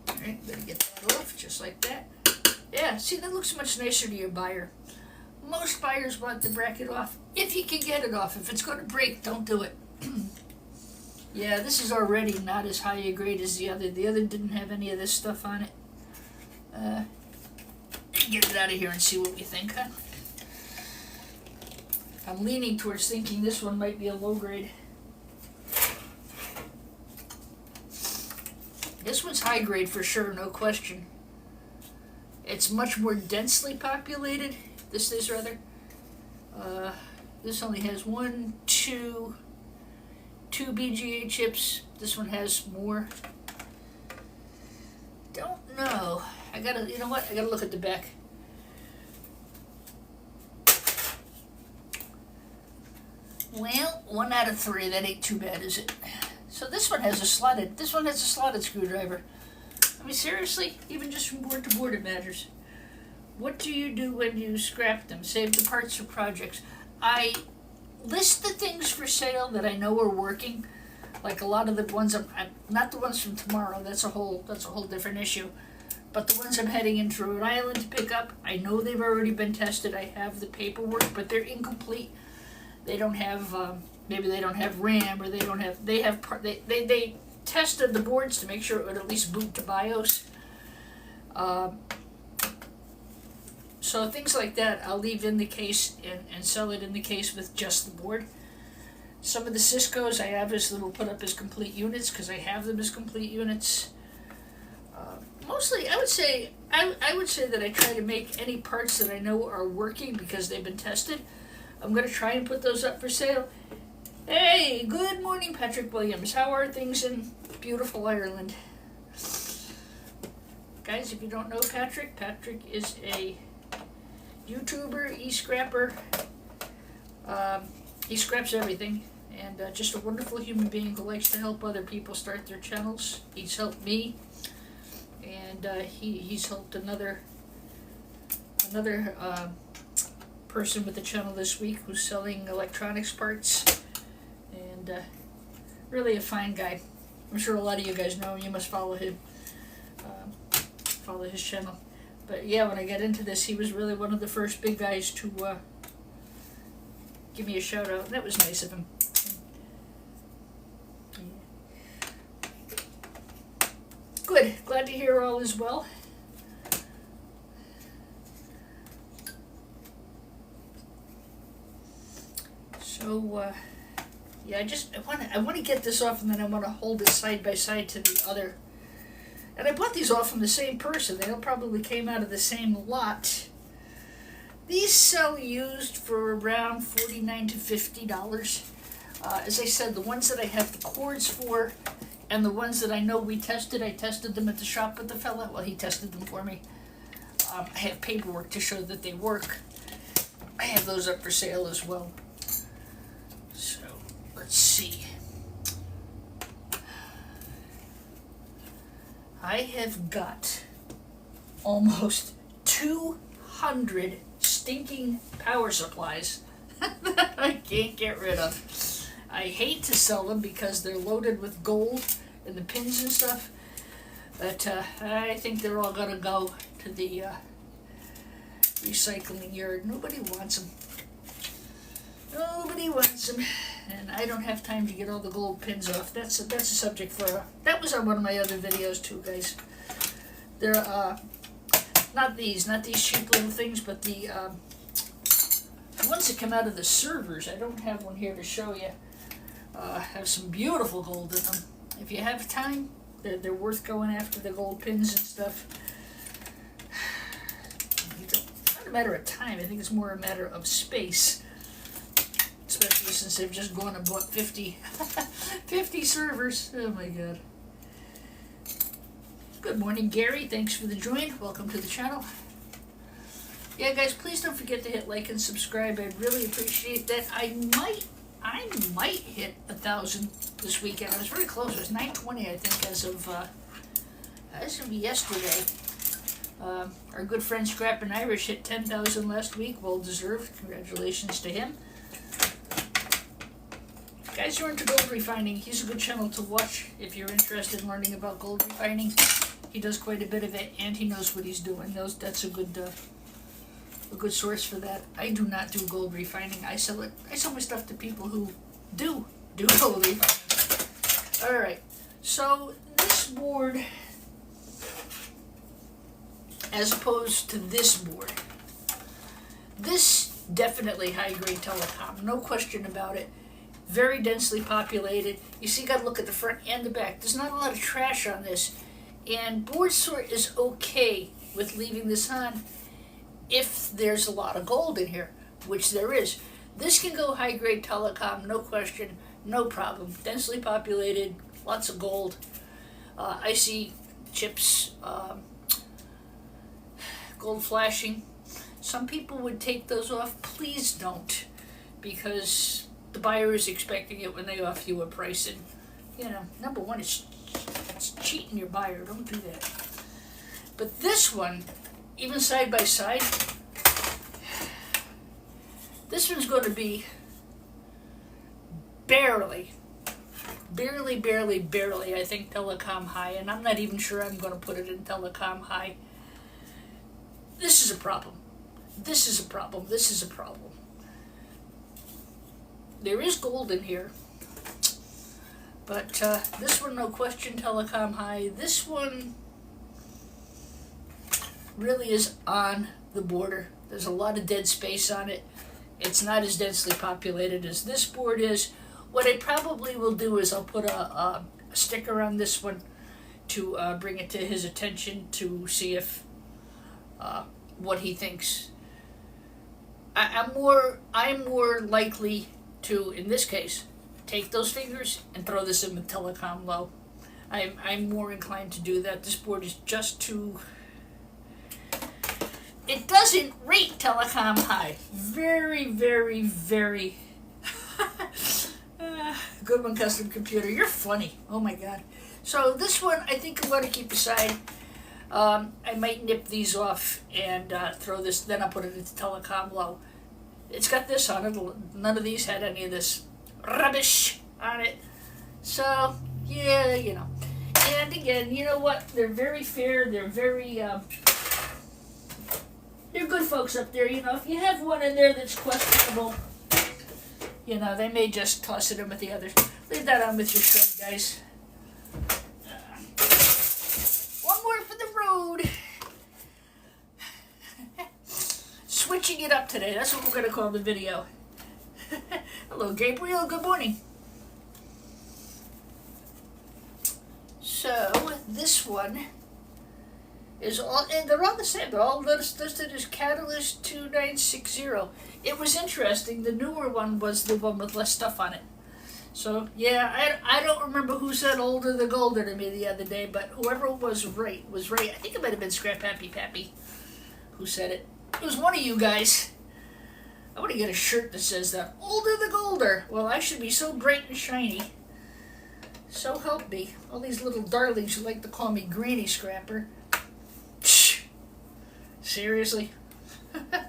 Alright, better get that off, just like that. Yeah, see, that looks much nicer to your buyer. Most buyers want the bracket off, if you can get it off. If it's going to break, don't do it. Yeah, this is already not as high a grade as the other. The other didn't have any of this stuff on it. Get it out of here and see what we think, huh? I'm leaning towards thinking this one might be a low grade. This one's high grade for sure, no question. It's much more densely populated. This is rather. This only has two BGA chips. This one has more. Don't know. You know what? I gotta look at the back. Well, 1 out of 3. That ain't too bad, is it? So this one has a slotted screwdriver. I mean, seriously, even just from board to board it matters. What do you do when you scrap them? Save the parts for projects. I list the things for sale that I know are working. Like a lot of the ones I'm not the ones from tomorrow. That's a whole different issue. But the ones I'm heading into Rhode Island to pick up, I know they've already been tested. I have the paperwork, but they're incomplete. They don't have maybe they don't have RAM, or they tested the boards to make sure it would at least boot to BIOS. So things like that I'll leave in the case and sell it in the case with just the board. Some of the Ciscos I obviously will put up as complete units because I have them as complete units. Mostly I would say that I try to make any parts that I know are working because they've been tested. I'm going to try and put those up for sale. Hey, good morning, Patrick Williams. How are things in beautiful Ireland? Guys, if you don't know Patrick is a YouTuber, e-scrapper. He scraps everything, and just a wonderful human being who likes to help other people start their channels. He's helped me, and he's helped another person with the channel this week who's selling electronics parts, and really a fine guy. I'm sure a lot of you guys know him. You must follow him, follow his channel. But yeah, when I got into this, he was really one of the first big guys to give me a shout out. That was nice of him. Good. Glad to hear all is well. So, yeah, I want to get this off, and then I want to hold it side by side to the other. And I bought these all from the same person. They all probably came out of the same lot. These sell used for around $49 to $50. As I said, the ones that I have the cords for, and the ones that I know I tested them at the shop with the fella. Well, he tested them for me. I have paperwork to show that they work. I have those up for sale as well. So, let's see. I have got almost 200 stinking power supplies that I can't get rid of. I hate to sell them because they're loaded with gold and the pins and stuff, but I think they're all gonna go to the recycling yard. Nobody wants them. Nobody wants them, and I don't have time to get all the gold pins off. That's a subject for that was on one of my other videos too, guys. They're not these cheap little things, but the ones that come out of the servers. I don't have one here to show you. Have some beautiful gold in them. If you have time, they're worth going after the gold pins and stuff. It's not a matter of time. I think it's more a matter of space. Especially since they've just gone and bought 50 servers. Oh my god. Good morning, Gary. Thanks for the join. Welcome to the channel. Yeah, guys, please don't forget to hit like and subscribe. I'd really appreciate that. I might hit 1,000 this weekend. I was very close. It was 920, I think, as of yesterday. Our good friend Scrappin' Irish hit 10,000 last week. Well deserved. Congratulations to him. Guys who are into gold refining, he's a good channel to watch if you're interested in learning about gold refining. He does quite a bit of it, and he knows what he's doing. That's a good source for that. I do not do gold refining. I sell my stuff to people who do gold refining. All right. So this board, as opposed to this board, this definitely high-grade telecom, no question about it. Very densely populated. You see, you got to look at the front and the back. There's not a lot of trash on this, and board sort is okay with leaving this on if there's a lot of gold in here, which there is. This can go high-grade telecom, no question, no problem. Densely populated, lots of gold, IC chips, gold flashing. Some people would take those off. Please don't, because the buyer is expecting it when they offer you a price, and number one, it's cheating your buyer. Don't do that. But this one, even side by side, this one's going to be barely, I think, telecom high, and I'm not even sure I'm going to put it in telecom high. This is a problem. This is a problem. This is a problem. There is gold in here, but this one, no question, telecom high. This one really is on the border. There's a lot of dead space on it. It's not as densely populated as this board is. What I probably will do is I'll put a sticker on this one to bring it to his attention to see if what he thinks. I'm more likely to, in this case, take those fingers and throw this in with telecom low. I'm more inclined to do that. This board is just too... It doesn't rate telecom high. Very good one, custom computer. You're funny. Oh my god. So this one, I think I'm going to keep aside. I might nip these off and throw this, then I'll put it into telecom low. It's got this on it. None of these had any of this rubbish on it. So, yeah, And again, you know what? They're very fair. They're very, they're good folks up there. If you have one in there that's questionable, they may just toss it in with the others. Leave that on with your shred, guys. switching it up today. That's what we're going to call the video. Hello, Gabriel. Good morning. So, this one is all, and they're all the same. They're all listed as Catalyst 2960. It was interesting. The newer one was the one with less stuff on it. So, yeah, I don't remember who said older the golder to me the other day, but whoever was right was right. I think it might have been Scrap Happy Pappy who said it. It was one of you guys. I want to get a shirt that says that. Older the golder. Well, I should be so bright and shiny. So help me. All these little darlings who like to call me Granny Scrapper. Psh. Seriously? I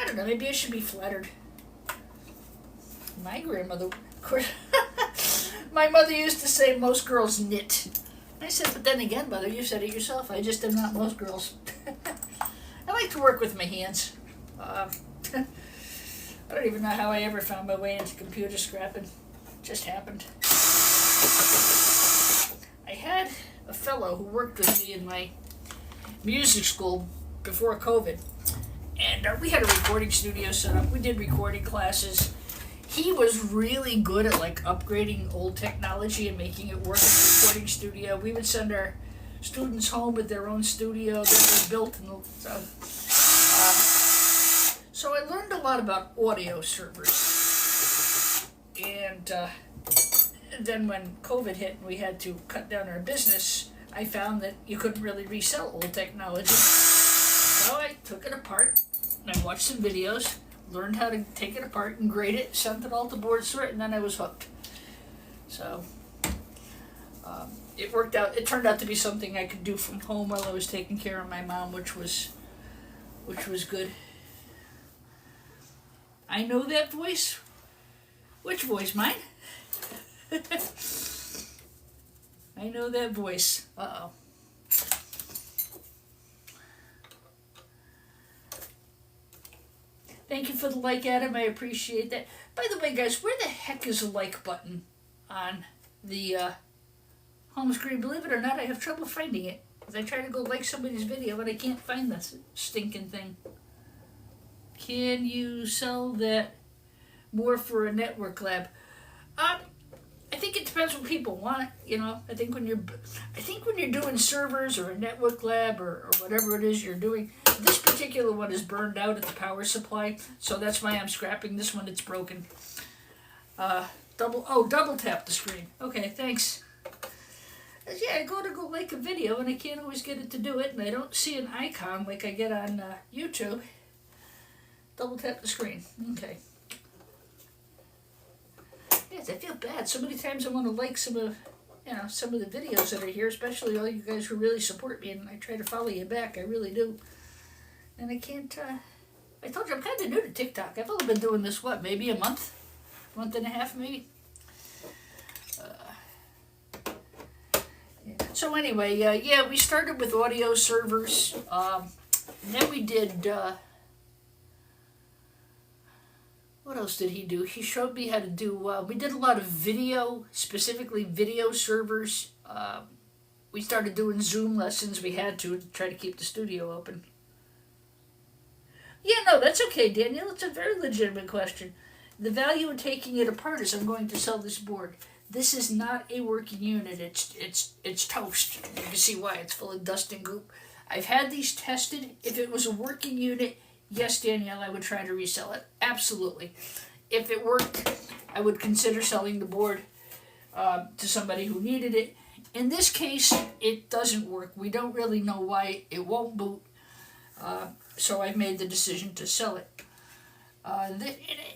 don't know. Maybe I should be flattered. My grandmother, of course, my mother used to say most girls knit. I said, but then again, mother, you said it yourself. I just am not most girls. I like to work with my hands. I don't even know how I ever found my way into computer scrapping. It just happened. I had a fellow who worked with me in my music school before COVID. And we had a recording studio set up. We did recording classes. He was really good at like upgrading old technology and making it work in the recording studio. We would send our students home with their own studio that they built. And so I learned a lot about audio servers. And then when COVID hit and we had to cut down our business, I found that you couldn't really resell old technology. So I took it apart and I watched some videos. Learned how to take it apart and grade it, sent it all to board sort, and then I was hooked. So it worked out. It turned out to be something I could do from home while I was taking care of my mom, which was good. I know that voice. Which voice? Mine? I know that voice. Uh-oh. Thank you for the like, Adam. I appreciate that. By the way, guys, where the heck is the like button on the home screen? Believe it or not, I have trouble finding it. As I try to go like somebody's video, but I can't find this stinking thing. Can you sell that more for a network lab? I think it depends what people want. You know, I think when you're doing servers or a network lab or whatever it is you're doing. This particular one is burned out at the power supply, so that's why I'm scrapping this one. It's broken. Double tap the screen. Okay, thanks. Yeah, I go to like a video and I can't always get it to do it, and I don't see an icon like I get on YouTube. Double tap the screen. Okay. Yes, I feel bad. So many times I want to like some of the videos that are here, especially all you guys who really support me, and I try to follow you back. I really do. And I can't, I told you I'm kind of new to TikTok. I've only been doing this, maybe a month and a half, maybe? Yeah. So anyway, we started with audio servers. And then we did, what else did he do? He showed me how to do, we did a lot of video, specifically video servers. We started doing Zoom lessons. We had to try to keep the studio open. Yeah, no, that's okay, Daniel. It's a very legitimate question. The value in taking it apart is I'm going to sell this board. This is not a working unit. It's toast. You can see why. It's full of dust and goop. I've had these tested. If it was a working unit, yes, Danielle, I would try to resell it. Absolutely. If it worked, I would consider selling the board to somebody who needed it. In this case, it doesn't work. We don't really know why it won't boot. So I've made the decision to sell it.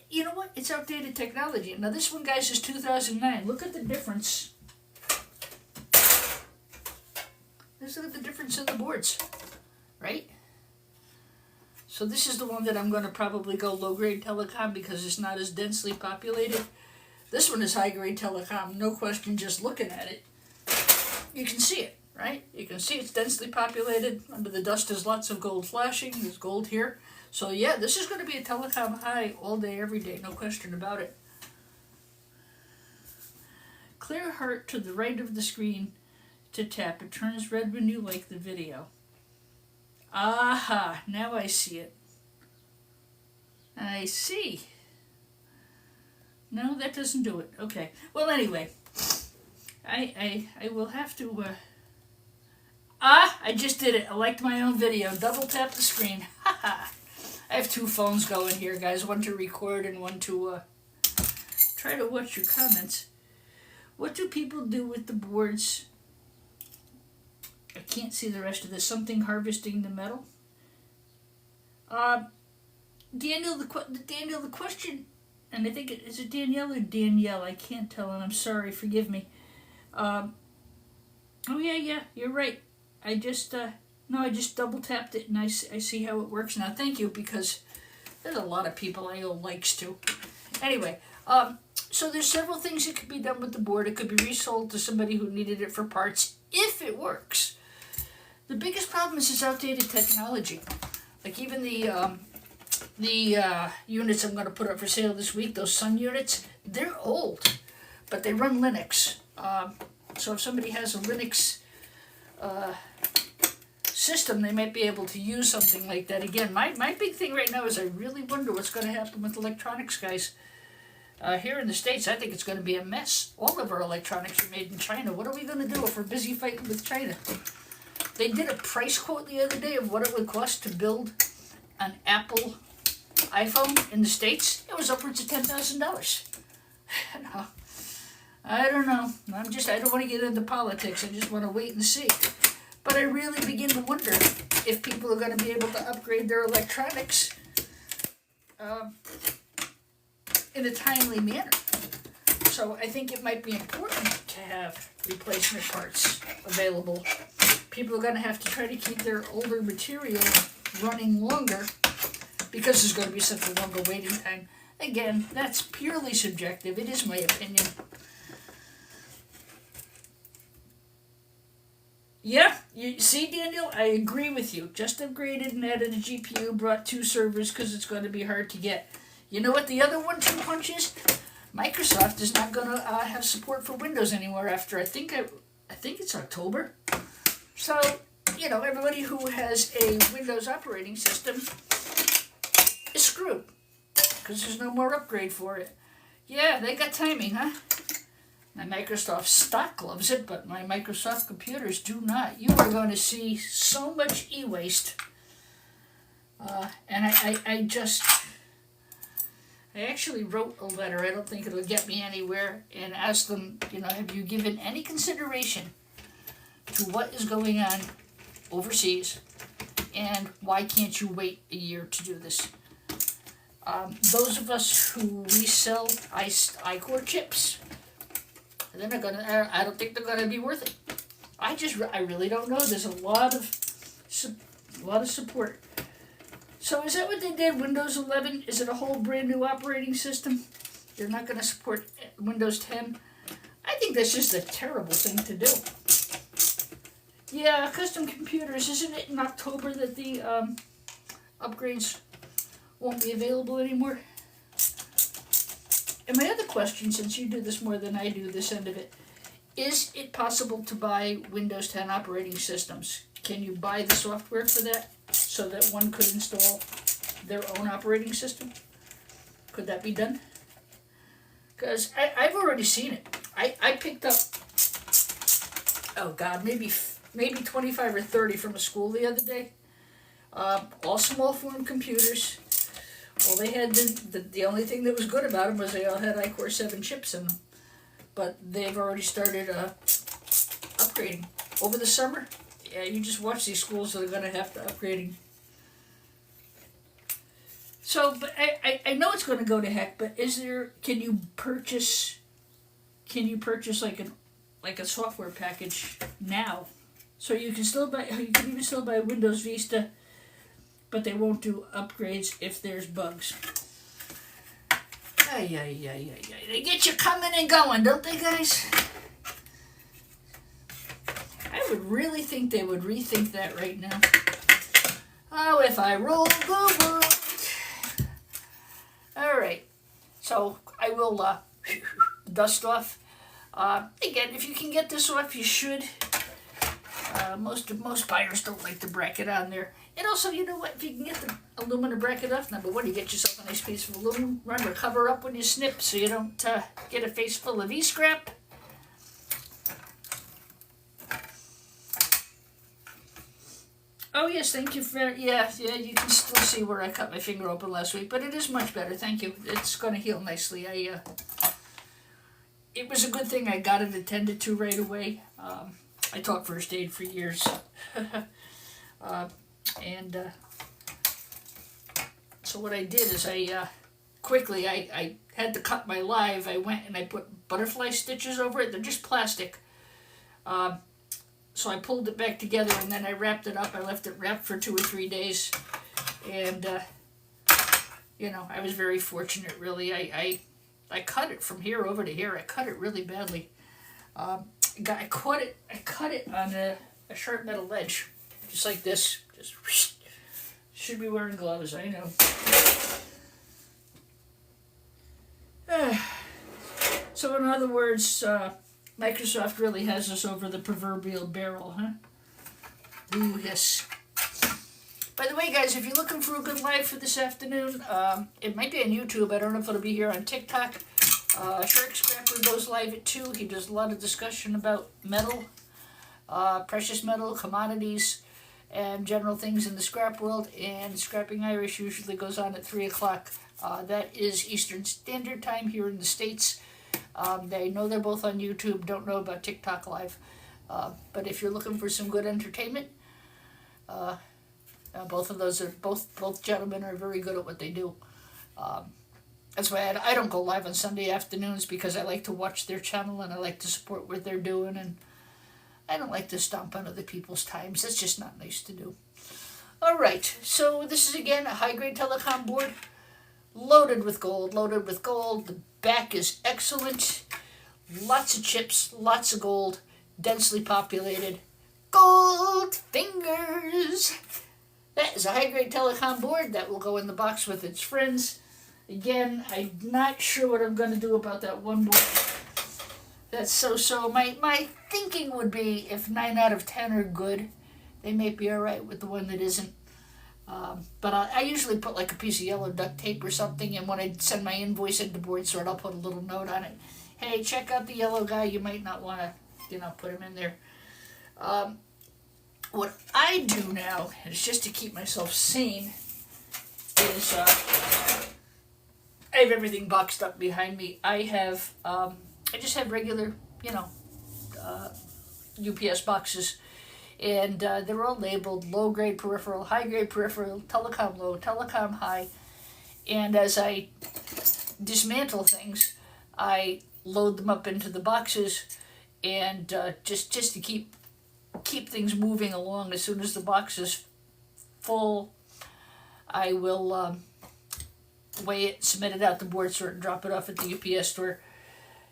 You know what? It's outdated technology. Now this one, guys, is 2009. Look at the difference. Look at the difference in the boards, right? So this is the one that I'm going to probably go low-grade telecom because it's not as densely populated. This one is high-grade telecom, no question, just looking at it. You can see it. Right? You can see it's densely populated. Under the dust is lots of gold flashing. There's gold here. So yeah, this is going to be a telecom high all day, every day. No question about it. Clear heart to the right of the screen to tap. It turns red when you like the video. Aha, now I see it. I see. No, that doesn't do it. Okay. Well, anyway, I will have to. I just did it. I liked my own video. Double tap the screen. Haha. I have two phones going here, guys. One to record and one to try to watch your comments. What do people do with the boards? I can't see the rest of this. Something harvesting the metal. Daniel, the question, and I think is it Danielle or Danielle? I can't tell, and I'm sorry. Forgive me. Oh yeah, you're right. I just double tapped it, and I see how it works now. Thank you, because there's a lot of people I owe likes to. Anyway, so there's several things that could be done with the board. It could be resold to somebody who needed it for parts, if it works. The biggest problem is this outdated technology. Like even the units I'm going to put up for sale this week, those Sun units, they're old, but they run Linux. So if somebody has a Linux system, they might be able to use something like that. Again, my big thing right now is I really wonder what's going to happen with electronics, guys. Here in the States, I think it's going to be a mess. All of our electronics are made in China. What are we going to do if we're busy fighting with China? They did a price quote the other day of what it would cost to build an Apple iPhone in the States. It was upwards of $10,000. No, I don't know. I don't want to get into politics. I just want to wait and see. But I really begin to wonder if people are going to be able to upgrade their electronics in a timely manner. So I think it might be important to have replacement parts available. People are going to have to try to keep their older material running longer because there's going to be such a longer waiting time. Again, that's purely subjective. It is my opinion. Yeah, you see, Daniel, I agree with you. Just upgraded and added a GPU, brought 2 servers because it's going to be hard to get. You know what the other 1-2 punch is? Microsoft is not going to have support for Windows anymore after I think it's October. So, everybody who has a Windows operating system is screwed because there's no more upgrade for it. Yeah, they got timing, huh? My Microsoft stock loves it, but my Microsoft computers do not. You are going to see so much e-waste. And I actually wrote a letter, I don't think it'll get me anywhere, and asked them, have you given any consideration to what is going on overseas, and why can't you wait a year to do this? Those of us who resell I-Core chips, they're not gonna. I don't think they're gonna be worth it. I really don't know. There's a lot of support. So is that what they did? Windows 11? Is it a whole brand new operating system? They're not gonna support Windows 10. I think that's just a terrible thing to do. Yeah, custom computers. Isn't it in October that the upgrades won't be available anymore? And my other question, since you do this more than I do, this end of it, is it possible to buy Windows 10 operating systems? Can you buy the software for that so that one could install their own operating system? Could that be done? Because I've already seen it. I picked up, maybe 25 or 30 from a school the other day. All small form computers. Well, they had the only thing that was good about them was they all had I-Core 7 chips in them. But they've already started upgrading. Over the summer, yeah, you just watch these schools that are going to have to upgrading. So, but I know it's going to go to heck, but can you purchase like a software package now? So you can even still buy Windows Vista, but they won't do upgrades if there's bugs. Ay. They get you coming and going, don't they, guys? I would really think they would rethink that right now. Oh, if I rule the world. All right. So I will dust off. Again, if you can get this off, you should. Most buyers don't like the bracket on there. And also, you know what? If you can get the aluminum bracket off, number one, you get yourself a nice piece of aluminum. Remember, cover up when you snip so you don't get a face full of E-scrap. Oh yes, thank you for yeah. You can still see where I cut my finger open last week, but it is much better. Thank you. It's going to heal nicely. It was a good thing I got it attended to right away. I taught first aid for years, and so what I did is quickly I had to cut my live. I went and I put butterfly stitches over it. They're just plastic. So I pulled it back together and then I wrapped it up. I left it wrapped for 2 or 3 days. And, I was very fortunate, really. I cut it from here over to here. I cut it really badly. I cut it on a sharp metal ledge, just like this. Just whoosh. Should be wearing gloves, I know. So in other words, Microsoft really has us over the proverbial barrel, huh? Ooh, yes. By the way, guys, if you're looking for a good live for this afternoon, it might be on YouTube. I don't know if it'll be here on TikTok. Shark Scrapper goes live at 2. He does a lot of discussion about metal, precious metal, commodities, and general things in the scrap world. And Scrapping Irish usually goes on at 3 o'clock. That is Eastern Standard Time here in the States. They know they're both on YouTube, don't know about TikTok Live. But if you're looking for some good entertainment, both of those are both gentlemen are very good at what they do. That's why I don't go live on Sunday afternoons, because I like to watch their channel and I like to support what they're doing, and I don't like to stomp on other people's times. That's just not nice to do. All right, so this is again a high-grade telecom board, loaded with gold. The back is excellent. Lots of chips, lots of gold, densely populated. Gold fingers. That is a high-grade telecom board that will go in the box with its friends. Again, I'm not sure what I'm going to do about that one board. That's so-so. My thinking would be if 9 out of 10 are good, they may be all right with the one that isn't. But I usually put like a piece of yellow duct tape or something, and when I send my invoice into Board Sort, I'll put a little note on it. Hey, check out the yellow guy. You might not want to, put him in there. What I do now, is just to keep myself sane, is I have everything boxed up behind me. I just have regular, UPS boxes. And they're all labeled low-grade peripheral, high-grade peripheral, telecom low, telecom high. And as I dismantle things, I load them up into the boxes, and just to keep things moving along. As soon as the box is full, I will weigh it, submit it out to Board Sort, and drop it off at the UPS store.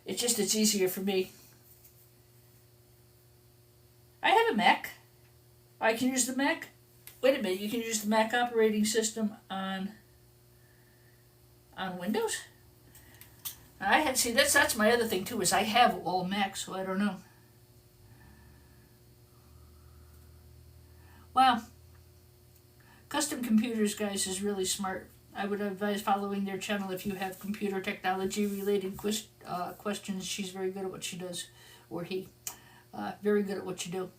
It's easier for me. I have a Mac. I can use the Mac. Wait a minute, you can use the Mac operating system on Windows? That's my other thing too, is I have all Macs, so I don't know. Wow. Custom Computers, guys, is really smart. I would advise following their channel if you have computer technology related questions. She's very good at what she does, or he. Very good at what you do.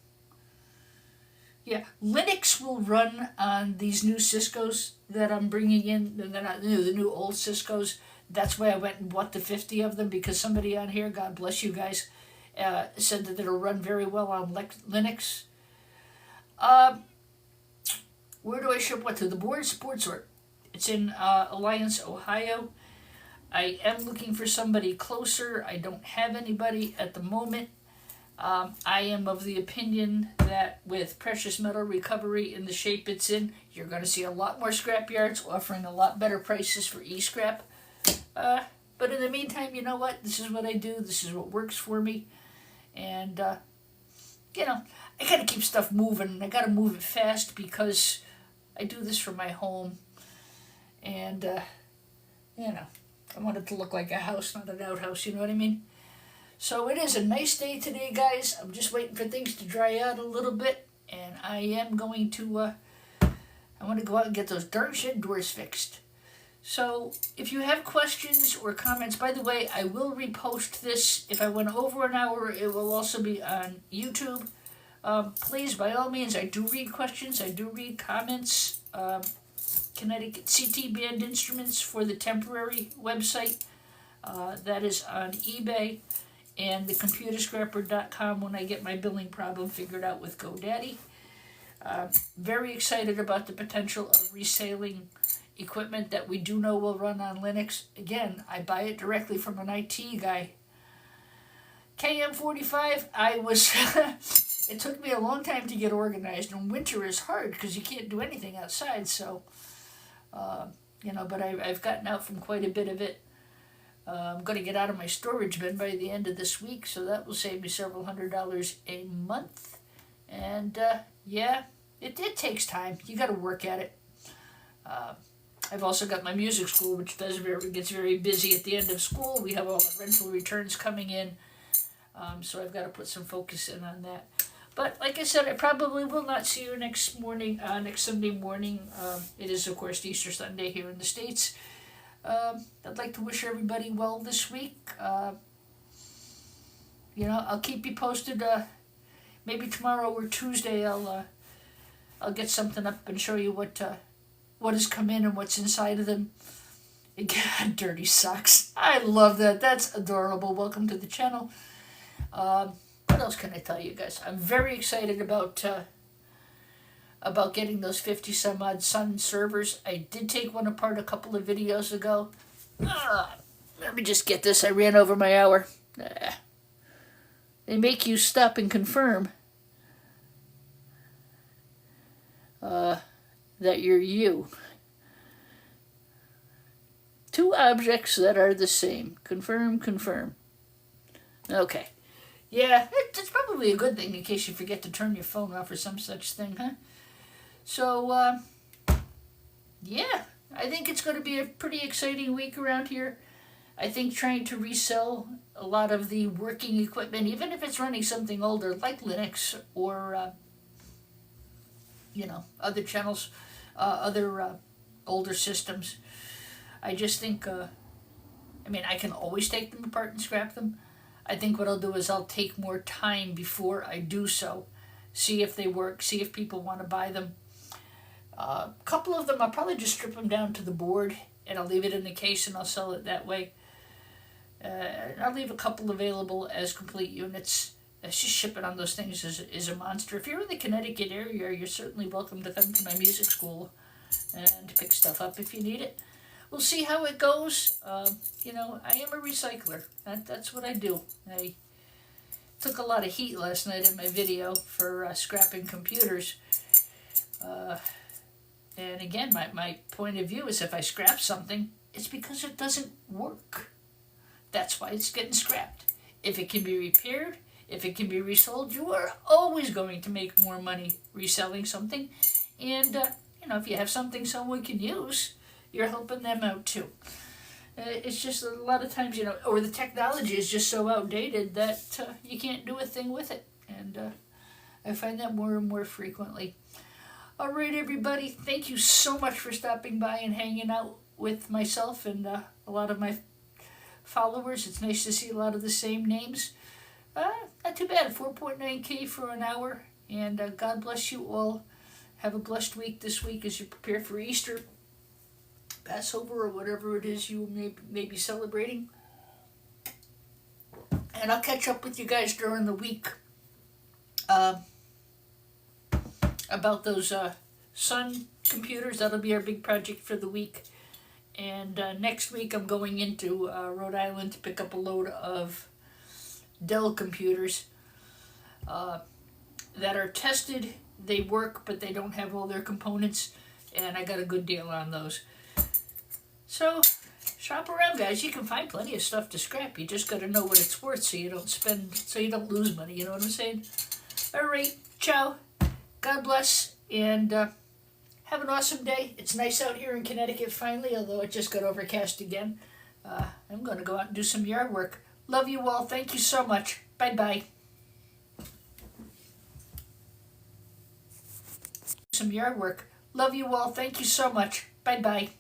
Yeah, Linux will run on these new Ciscos that I'm bringing in. They're not new, the new old Ciscos. That's why I went and bought the 50 of them, because somebody on here, God bless you guys, said that it'll run very well on Linux. Where do I ship what to? The Board Sort. It's in Alliance, Ohio. I am looking for somebody closer. I don't have anybody at the moment. I am of the opinion that with precious metal recovery in the shape it's in, you're going to see a lot more scrap yards offering a lot better prices for e-scrap. But in the meantime, you know what? This is what I do. This is what works for me. And, I got to keep stuff moving. I got to move it fast, because I do this for my home. And, I want it to look like a house, not an outhouse. You know what I mean? So it is a nice day today, guys. I'm just waiting for things to dry out a little bit, and I am going to, I want to go out and get those darn shed doors fixed. So if you have questions or comments, by the way, I will repost this. If I went over an hour, it will also be on YouTube. Please, by all means, I do read questions, I do read comments. Connecticut CT Band Instruments for the temporary website. That is on eBay and thecomputerscrapper.com when I get my billing problem figured out with GoDaddy. Very excited about the potential of reselling equipment that we do know will run on Linux. Again, I buy it directly from an IT guy. KM45, it took me a long time to get organized, and winter is hard because you can't do anything outside, so, but I've gotten out from quite a bit of it. I'm going to get out of my storage bin by the end of this week, so that will save me several $100s a month. And, it takes time. You got to work at it. I've also got my music school, which gets very busy at the end of school. We have all the rental returns coming in, so I've got to put some focus in on that. But like I said, I probably will not see you next Sunday morning. It is, of course, Easter Sunday here in the States. I'd like to wish everybody well this week. I'll keep you posted. Maybe tomorrow or Tuesday I'll get something up and show you what has come in and what's inside of them. Again, dirty socks. I love that. That's adorable. Welcome to the channel. What else can I tell you guys? I'm very excited about getting those 50 some odd Sun servers. I did take one apart a couple of videos ago. Let me just get this. I ran over my hour. They make you stop and confirm that you're you. Two objects that are the same. Confirm, confirm. Okay. Yeah, it's probably a good thing in case you forget to turn your phone off or some such thing, huh? So, I think it's going to be a pretty exciting week around here. I think trying to resell a lot of the working equipment, even if it's running something older like Linux or, other channels, other older systems. I just think, I can always take them apart and scrap them. I think what I'll do is I'll take more time before I do so. See if they work, see if people want to buy them. A couple of them, I'll probably just strip them down to the board and I'll leave it in the case and I'll sell it that way. I'll leave a couple available as complete units. Just shipping on those things is a monster. If you're in the Connecticut area, you're certainly welcome to come to my music school and to pick stuff up if you need it. We'll see how it goes. I am a recycler. That's what I do. I took a lot of heat last night in my video for scrapping computers. And again, my point of view is if I scrap something, it's because it doesn't work. That's why it's getting scrapped. If it can be repaired, if it can be resold, you are always going to make more money reselling something. And, if you have something someone can use, you're helping them out too. It's just a lot of times, or the technology is just so outdated that you can't do a thing with it. And I find that more and more frequently. All right, everybody, thank you so much for stopping by and hanging out with myself and a lot of my followers. It's nice to see a lot of the same names. Not too bad, 4.9K for an hour. And God bless you all. Have a blessed week this week as you prepare for Easter, Passover, or whatever it is you may be celebrating. And I'll catch up with you guys during the week about those Sun computers. That'll be our big project for the week. And next week I'm going into Rhode Island to pick up a load of Dell computers that are tested. They work, but they don't have all their components, and I got a good deal on those. So, shop around, guys. You can find plenty of stuff to scrap. You just got to know what it's worth so you don't lose money. You know what I'm saying? All right, ciao. God bless, and have an awesome day. It's nice out here in Connecticut finally, although it just got overcast again. I'm going to go out and do some yard work. Love you all. Thank you so much. Bye-bye. Some yard work. Love you all. Thank you so much. Bye-bye.